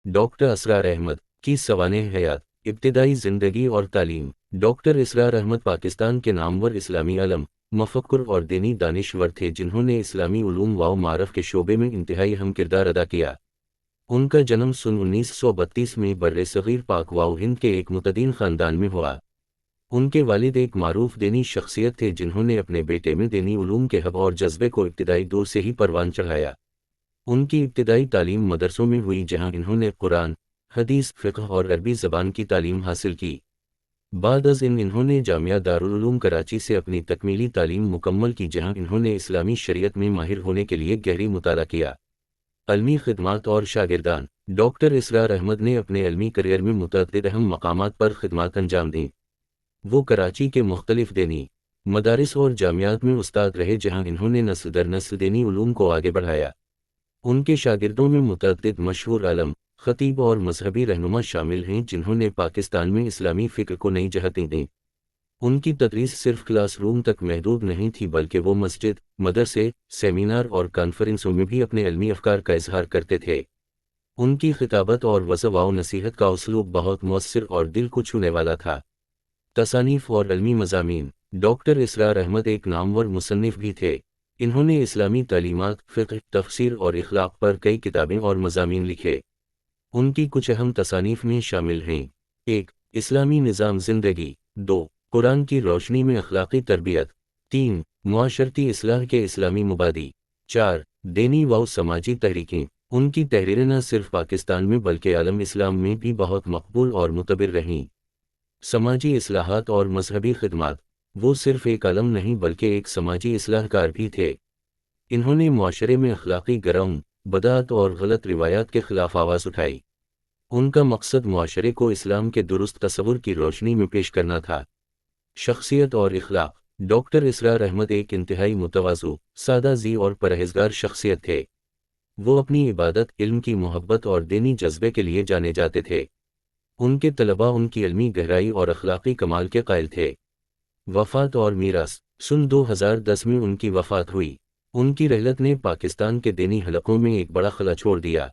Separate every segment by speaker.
Speaker 1: Doctor اسرار احمد کی سوانح حیات، ابتدائی زندگی اور تعلیم۔ ڈاکٹر اسرار احمد پاکستان کے نامور اسلامی عالم، مفکر اور دینی دانشور تھے جنہوں نے اسلامی علوم و معارف کے شعبے میں انتہائی اہم کردار ادا کیا۔ ان کا جنم سن 1932 میں برصغیر پاک و ہند کے ایک متدین خاندان میں ہوا۔ ان کے والد ایک معروف دینی شخصیت تھے جنہوں نے اپنے بیٹے میں دینی علوم کے حب اور جذبے کو ابتدائی دور سے ہی پروان چڑھایا۔ ان کی ابتدائی تعلیم مدرسوں میں ہوئی جہاں انہوں نے قرآن، حدیث، فقہ اور عربی زبان کی تعلیم حاصل کی۔ بعد از انہوں نے جامعہ دارالعلوم کراچی سے اپنی تکمیلی تعلیم مکمل کی جہاں انہوں نے اسلامی شریعت میں ماہر ہونے کے لیے گہری مطالعہ کیا۔ علمی خدمات اور شاگردان۔ ڈاکٹر اسرار احمد نے اپنے علمی کیریئر میں متعدد اہم مقامات پر خدمات انجام دیں۔ وہ کراچی کے مختلف دینی مدارس اور جامعات میں استاد رہے جہاں انہوں نے نسل در نسل دینی علوم کو آگے بڑھایا۔ ان کے شاگردوں میں متعدد مشہور عالم، خطیب اور مذہبی رہنما شامل ہیں جنہوں نے پاکستان میں اسلامی فکر کو نئی جہتیں دیں۔ ان کی تدریس صرف کلاس روم تک محدود نہیں تھی بلکہ وہ مسجد، مدرسے، سیمینار اور کانفرنسوں میں بھی اپنے علمی افکار کا اظہار کرتے تھے۔ ان کی خطابت اور وعظ و نصیحت کا اسلوب بہت مؤثر اور دل کو چھونے والا تھا۔ تصانیف اور علمی مضامین۔ ڈاکٹر اسرار احمد ایک نامور مصنف بھی تھے۔ انہوں نے اسلامی تعلیمات، فقہ، تفسیر اور اخلاق پر کئی کتابیں اور مضامین لکھے۔ ان کی کچھ اہم تصانیف میں شامل ہیں: 1. اسلامی نظام زندگی۔ 2. قرآن کی روشنی میں اخلاقی تربیت۔ 3. معاشرتی اصلاح کے اسلامی مبادی۔ 4. دینی و سماجی تحریکیں۔ ان کی تحریریں نہ صرف پاکستان میں بلکہ عالم اسلام میں بھی بہت مقبول اور معتبر رہیں۔ سماجی اصلاحات اور مذہبی خدمات۔ وہ صرف ایک عالم نہیں بلکہ ایک سماجی اصلاح کار بھی تھے۔ انہوں نے معاشرے میں اخلاقی گراؤں، بدعت اور غلط روایات کے خلاف آواز اٹھائی۔ ان کا مقصد معاشرے کو اسلام کے درست تصور کی روشنی میں پیش کرنا تھا۔ شخصیت اور اخلاق۔ ڈاکٹر اسرار احمد ایک انتہائی متواضع، سادہ ذی اور پرہیزگار شخصیت تھے۔ وہ اپنی عبادت، علم کی محبت اور دینی جذبے کے لیے جانے جاتے تھے۔ ان کے طلباء ان کی علمی گہرائی اور اخلاقی کمال کے قائل تھے۔ وفات اور میراث۔ سن 2010 میں ان کی وفات ہوئی۔ ان کی رحلت نے پاکستان کے دینی حلقوں میں ایک بڑا خلا چھوڑ دیا۔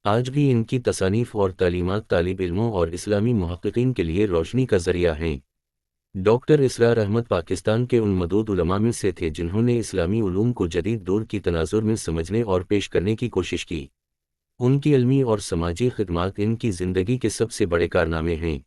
Speaker 1: آج بھی ان کی تصانیف اور تعلیمات طالب علموں اور اسلامی محققین کے لیے روشنی کا ذریعہ ہیں۔ ڈاکٹر اسرار احمد پاکستان کے ان مدعو علماء میں سے تھے جنہوں نے اسلامی علوم کو جدید دور کی تناظر میں سمجھنے اور پیش کرنے کی کوشش کی۔ ان کی علمی اور سماجی خدمات ان کی زندگی کے سب سے بڑے کارنامے ہیں۔